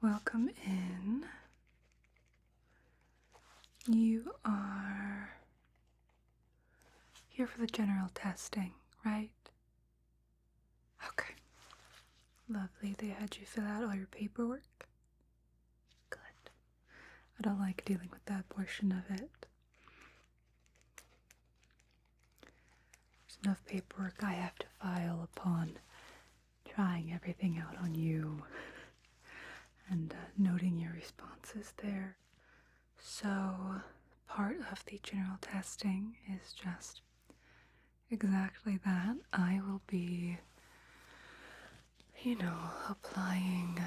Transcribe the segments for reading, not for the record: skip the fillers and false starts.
welcome in. You are here for the general testing, right? Okay. Lovely. They had you fill out all your paperwork? Good. I don't like dealing with that portion of it. There's enough paperwork I have to file upon trying everything out on you and noting your responses there. So part of the general testing is just exactly that. I will be, applying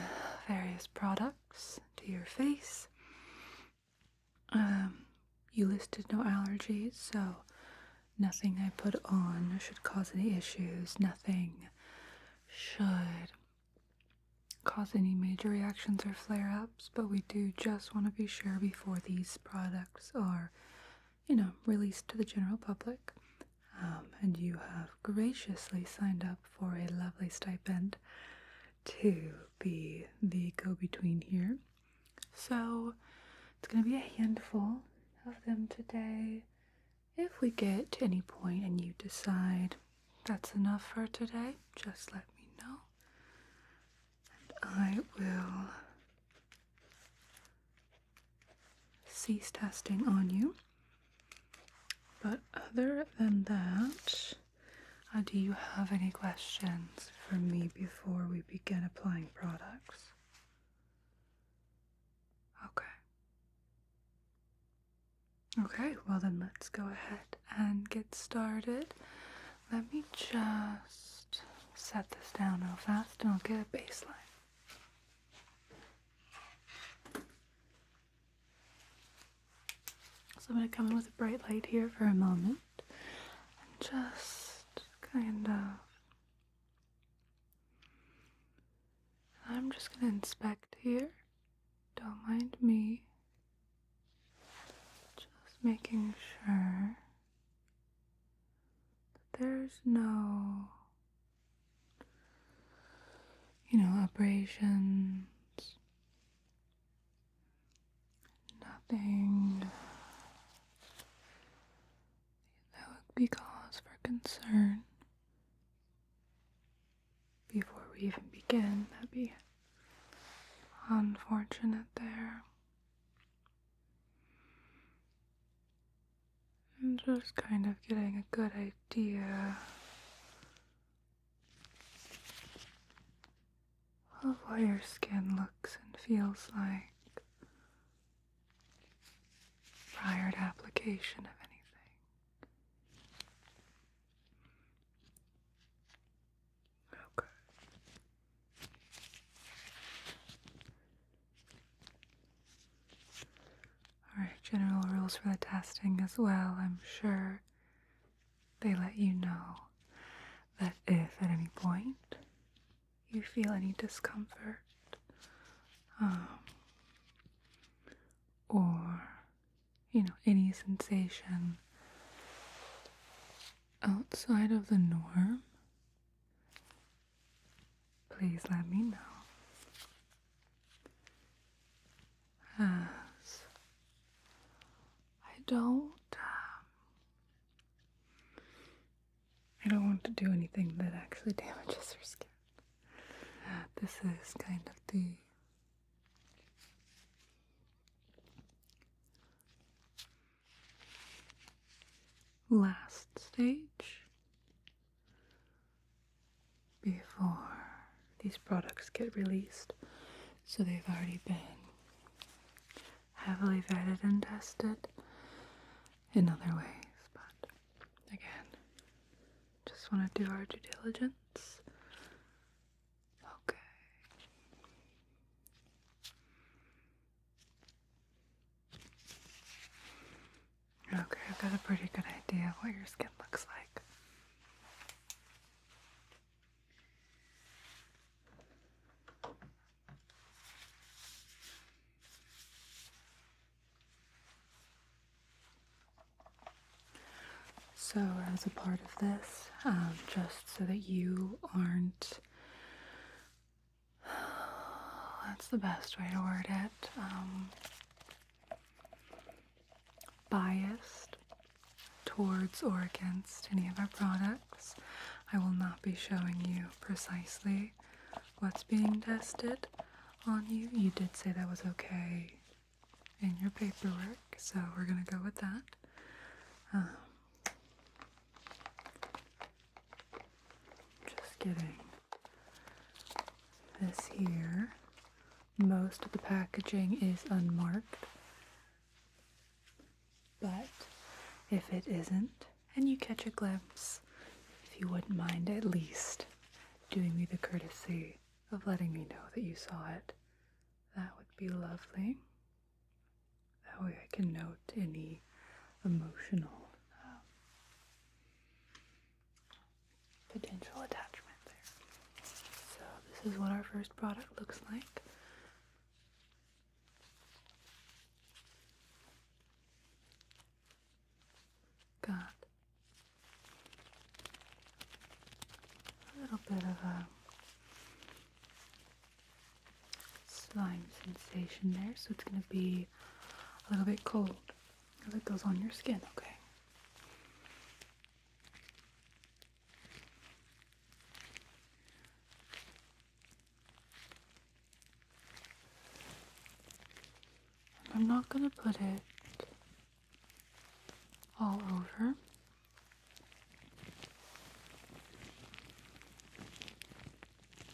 various products to your face. You listed no allergies, so nothing I put on should cause any issues. Nothing should cause any major reactions or flare-ups, but we do just want to be sure before these products are, released to the general public. And you have graciously signed up for a lovely stipend to be the go-between here. So it's going to be a handful of them today. If we get to any point and you decide that's enough for today, just let me know. I will cease testing on you. But other than that, do you have any questions for me before we begin applying products? Okay, well then let's go ahead and get started. Let me just set this down real fast and I'll get a baseline. So I'm going to come in with a bright light here for a moment and just I'm just going to inspect here. Don't mind me. Just making sure that there's no, abrasions, nothing that would be cause for concern before we even begin. That'd be unfortunate there. And just kind of getting a good idea of what your skin looks and feels like prior to application of anything. Okay. Alright, general rules for the testing as well. I'm sure they let you know that if at any point you feel any discomfort, or, any sensation outside of the norm, please let me know. As I don't want to do anything that actually damages your skin. This is kind of the last stage before these products get released. So they've already been heavily vetted and tested in other ways. But again, just want to do our due diligence. Okay, I've got a pretty good idea of what your skin looks like. So as a part of this, just so that you aren't, that's the best way to word it. Biased towards or against any of our products. I will not be showing you precisely what's being tested on you. You did say that was okay in your paperwork, so we're gonna go with that. Just kidding. This here, most of the packaging is unmarked, but if it isn't, and you catch a glimpse, if you wouldn't mind at least doing me the courtesy of letting me know that you saw it, that would be lovely. That way I can note any emotional potential attachment there. So this is what our first product looks like. Got a little bit of a slime sensation there, so it's going to be a little bit cold as it goes on your skin, okay? I'm not going to put it all over.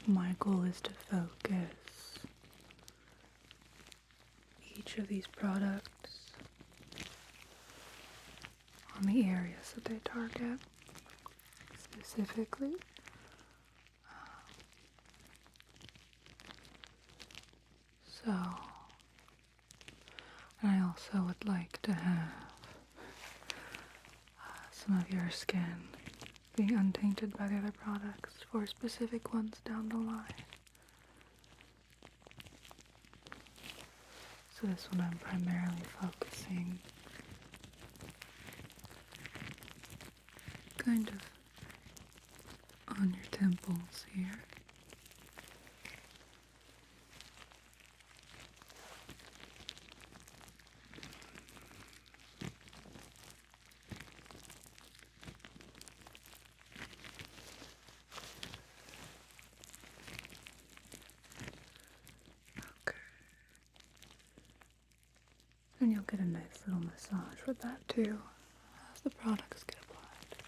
My goal is to focus each of these products on the areas that they target specifically. So, and I also would like to have some of your skin being untainted by the other products for specific ones down the line. So this one I'm primarily focusing kind of on your temples here. And you'll get a nice little massage with that too, as the products get applied.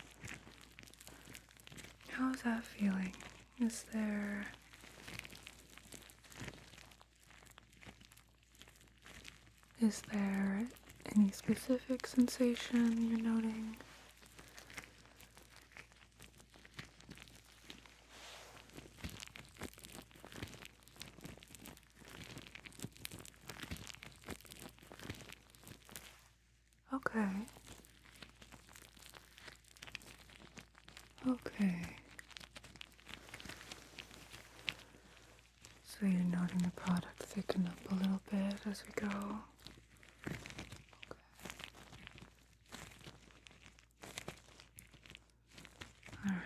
How's that feeling? Is there any specific sensation you're noting? Okay. Okay. So you're noting the product thicken up a little bit as we go. Okay. Alright.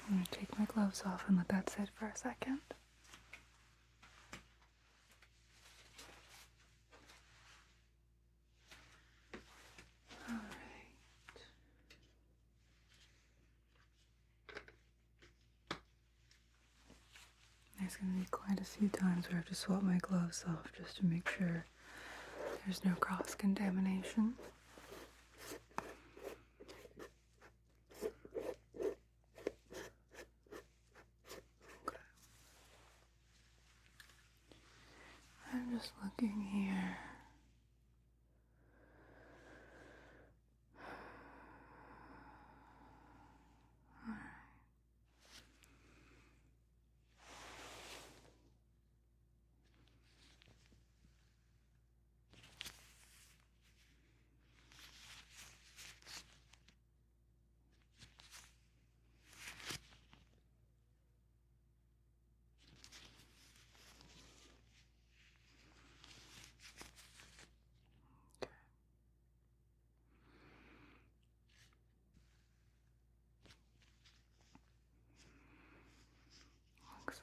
I'm going to take my gloves off and let that sit for a second. There's going to be quite a few times where I have to swap my gloves off just to make sure there's no cross-contamination. Okay. I'm just looking here.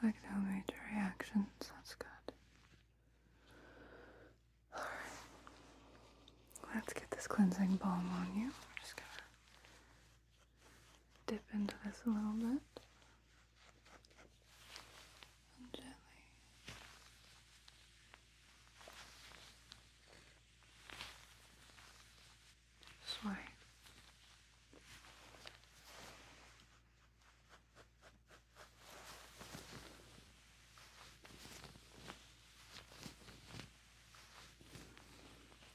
like no major reactions. That's good. Alright. Let's get this cleansing balm on you. I'm just gonna dip into this a little bit. And gently. Swipe.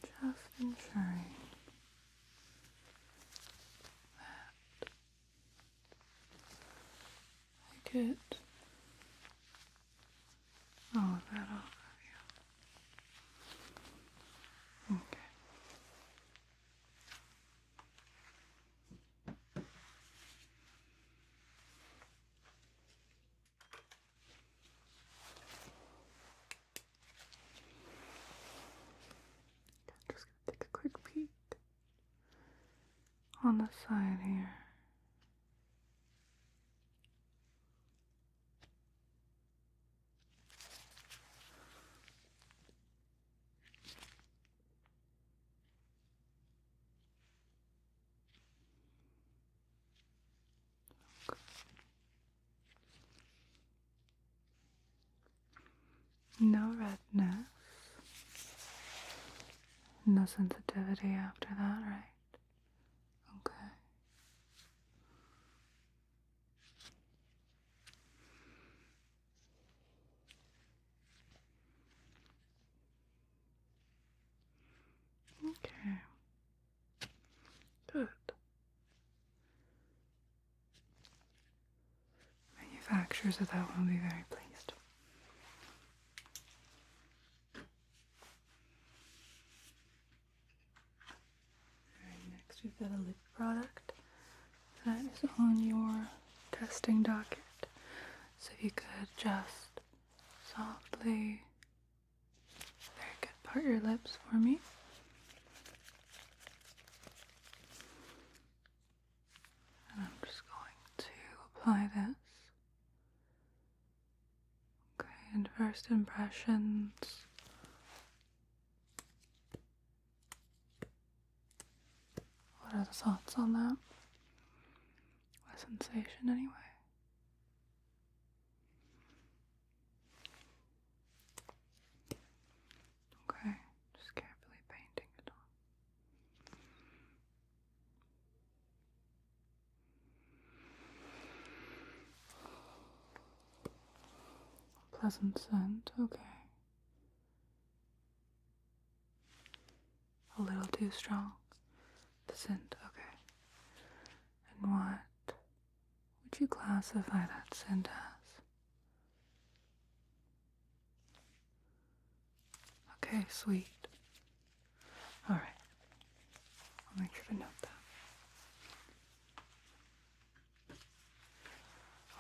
Just ensuring that I get all of that off of you. Okay. Just gonna take a quick peek on the side here. No redness. No sensitivity after that, right? Okay. Okay. Good. Manufacturers of that one will be very pleased. Alright, next we've got a lip product that is on your testing docket. So if you could just softly, very good, part your lips for me. And I'm just going to apply this. Okay, and first impressions. What are the thoughts on that? A sensation anyway. Okay, just carefully painting it on. Pleasant scent, okay. A little too strong. The scent, okay. And what would you classify that scent as? Okay, sweet. Alright. I'll make sure to note that.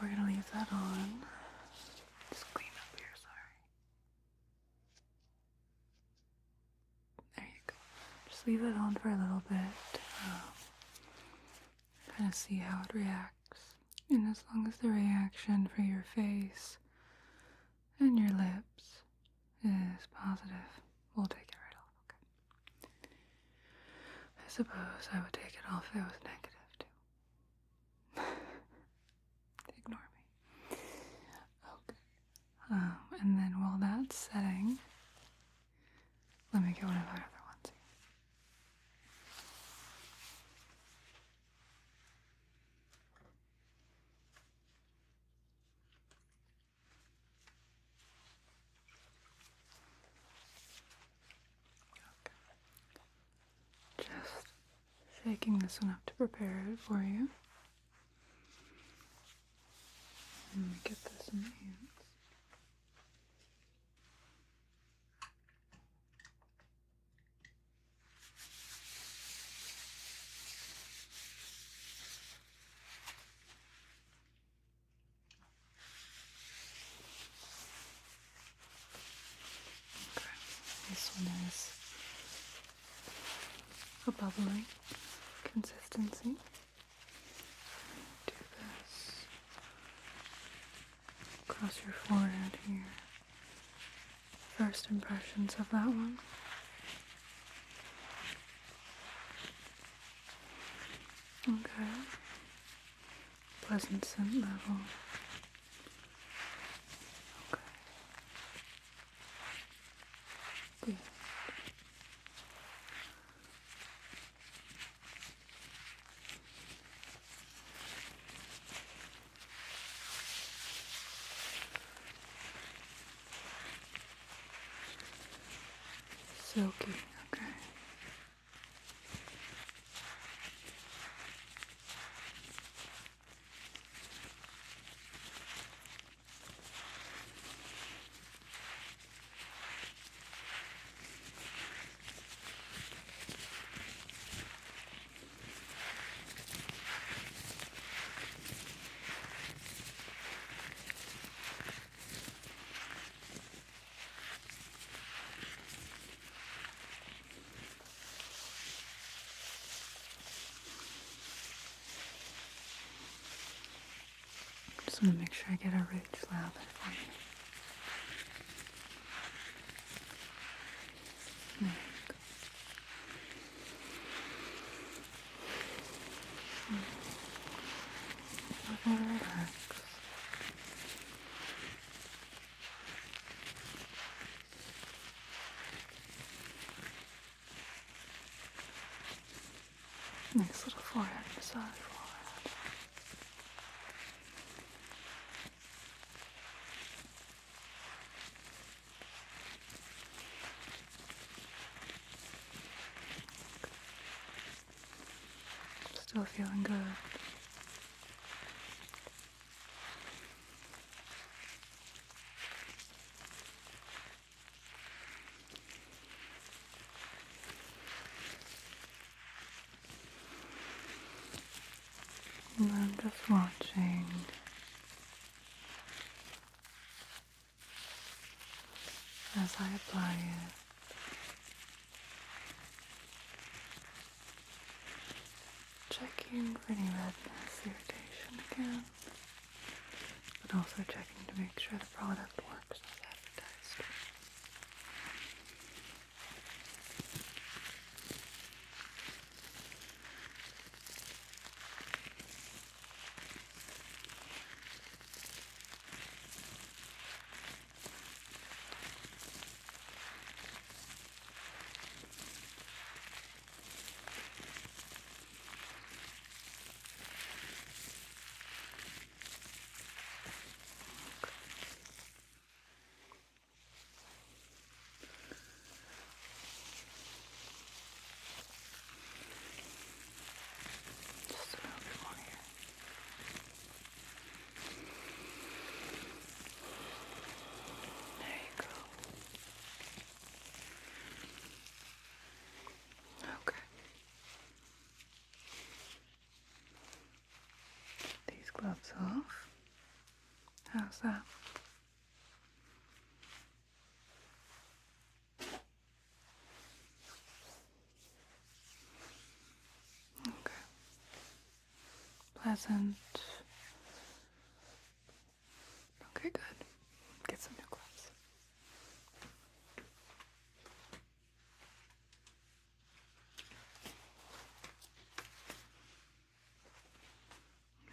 We're gonna leave that on. Just clean up here, sorry. There you go. Just leave it on for a little bit. Kind of see how it reacts. And as long as the reaction for your face and your lips is positive, we'll take it right off, okay? I suppose I would take it off if it was negative, too. Ignore me. Okay. And then while that's setting, let me get one of our other ones. Okay. Just shaking this one up to prepare it for you. Let me get this in my hands. Okay, this one is a bubbly consistency. Do this across your forehead here. First impressions of that one. Okay. Pleasant scent level. Okay. Good. Silky, okay. Just want to make sure I get a rich lather for you. There you go. Relax. Nice little forehead massage. Still feeling good. And I'm just watching as I apply it. Checking for any redness, irritation again, but also checking to make sure the product works as advertised. Just a little bit more here. There you go. Okay. These gloves off. How's that? Okay. Pleasant. Okay, good. Get some new gloves.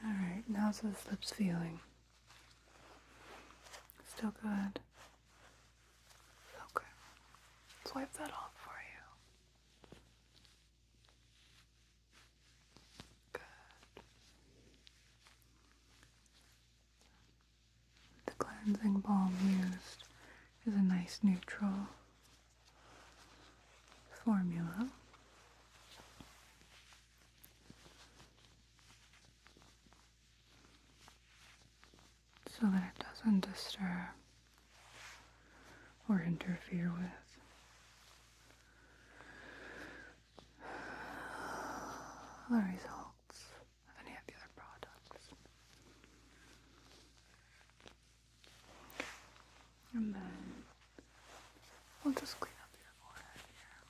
Alright, how's those lips feeling? Still good? Okay. Let's wipe that off for you. Good. The cleansing balm used is a nice neutral formula. So that it doesn't disturb or interfere with the results of any of the other products. And then we'll just clean up your forehead here.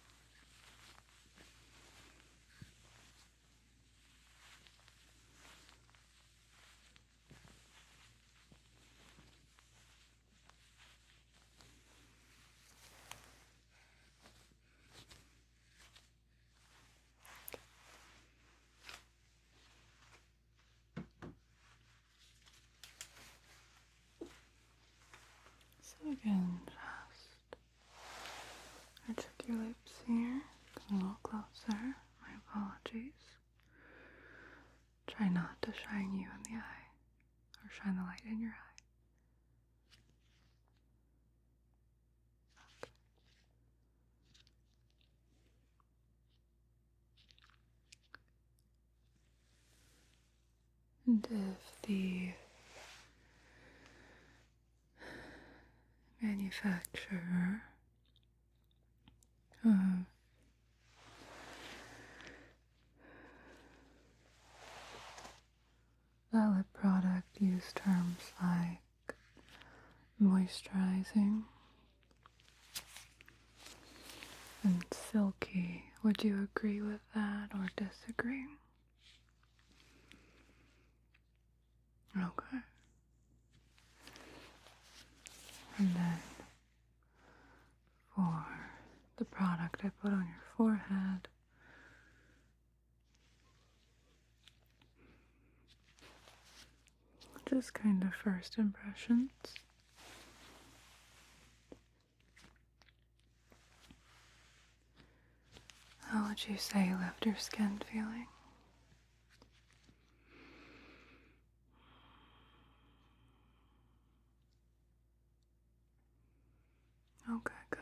Again, just I check your lips here. Come a little closer. My apologies. Try not to shine you in the eye, or shine the light in your eye. And if the manufacturer of that lip product use terms like moisturizing and silky, would you agree with that or disagree? Okay. And then for the product I put on your forehead, just kind of first impressions. How would you say you left your skin feeling? Okay, good.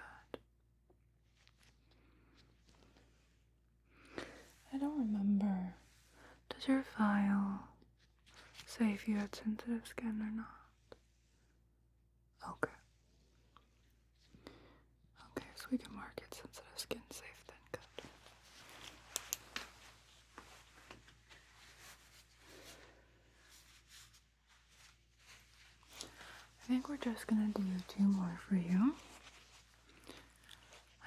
I don't remember. Does your file say if you had sensitive skin or not? Okay. Okay, so we can mark it sensitive skin safe then. Good. I think we're just gonna do 2 more for you.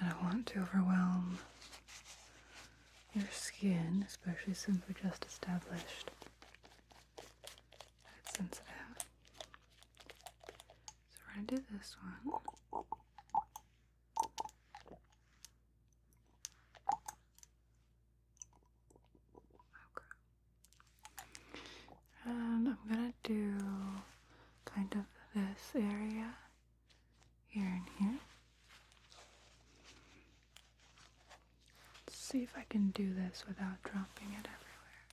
I don't want to overwhelm your skin, especially since we just established that it's sensitive. So we're gonna do this one. Okay. And I'm gonna do kind of this area here and here. Let's see if I can do this without dropping it everywhere.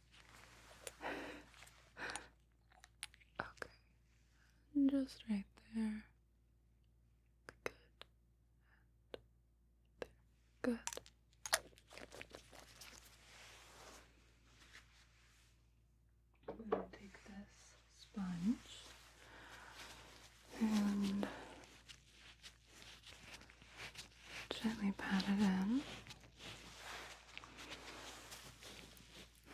Okay. And just right there. Good. Good. I'm going to take this sponge and gently pat it in.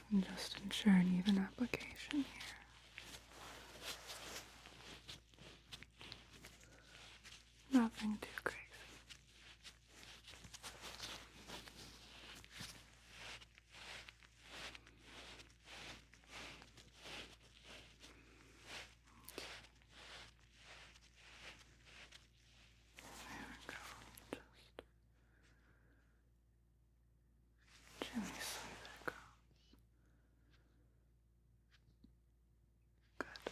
And just ensure an even application here. Nothing too crazy. There we go. Just gently smooth it across. Good.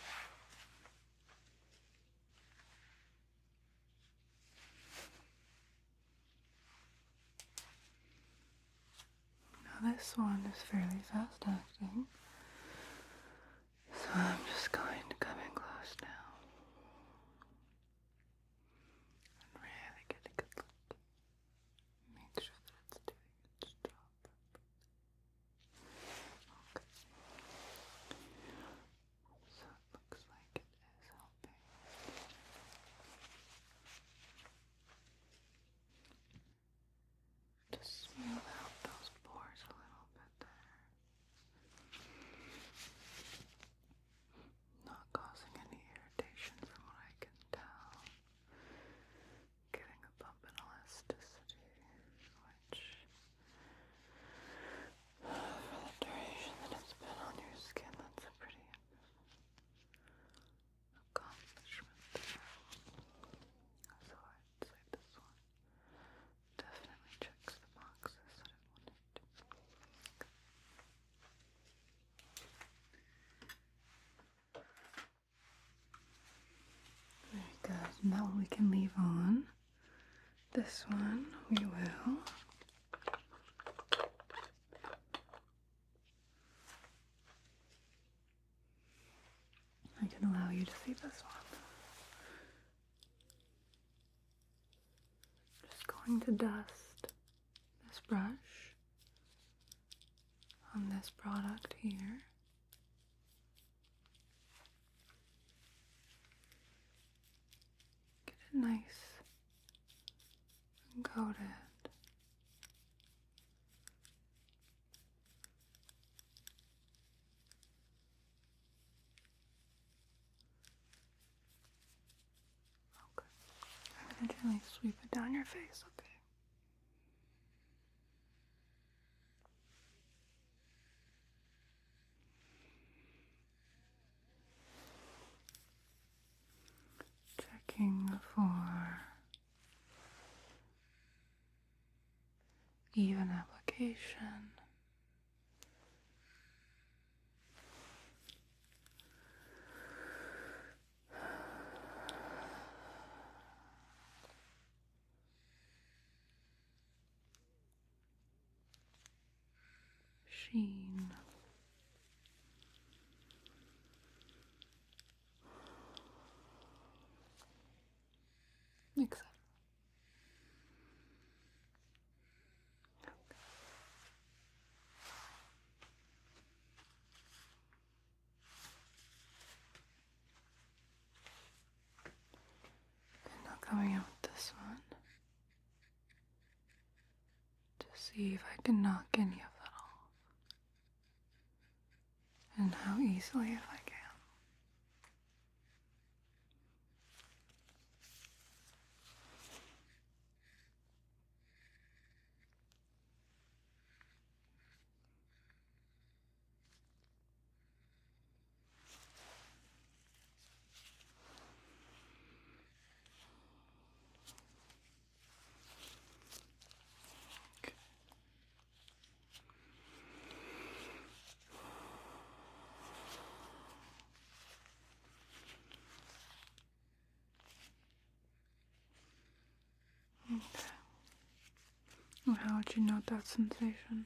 Now this one is fairly fast acting, so I'm just going to come in close now and really get a good look. Make sure that it's doing its job. Okay. So it looks like it is helping. Just smooth out those pores a little bit there. And that one we can leave on. This one we will. I can allow you to see this one. Just going to dust this brush on this product here. Get it nice and coated. Okay. I'm going to gently sweep it down your face, okay? Checking for even application. Sheen. Etc. And now coming out with this one to see if I can knock any of that off. And how easily if I can. Okay. Well, how would you note that sensation?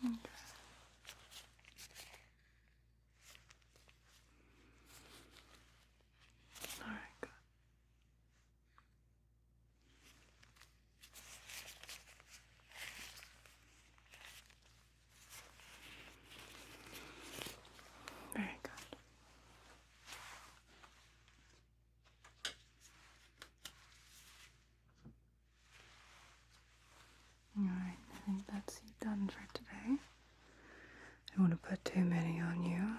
Okay. Alright, good. Very good. Alright, I think that's you done for today. I don't want to put too many on you.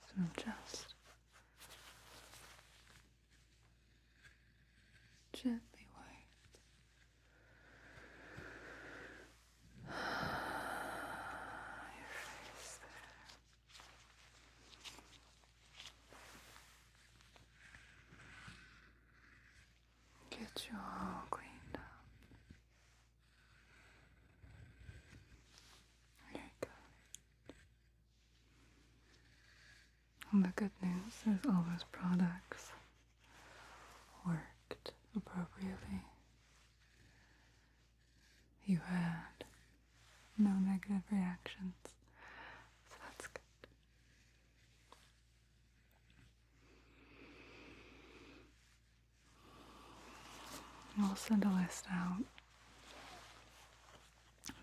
So just gently wipe your face there. Get you all cleaned up. There you go. And the good news is all those products worked appropriately. You had no negative reactions, so that's good. We'll send a list out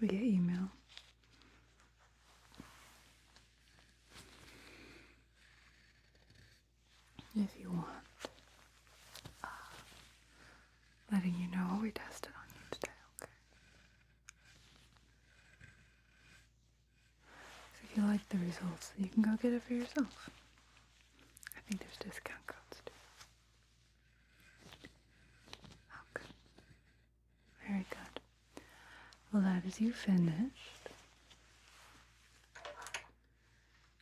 via email. If you want, letting you know what we tested on you today, okay? So if you like the results, you can go get it for yourself. I think there's discount codes too. Okay. Very good. Well, that is you finished.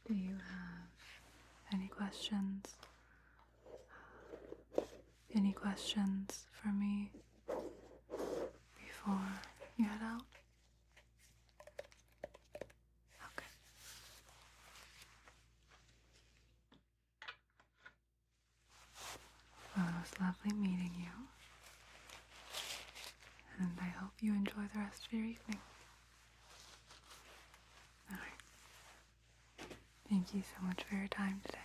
Do you have any questions? Any questions for me before you head out? the rest of your evening. Alright. Thank you so much for your time today.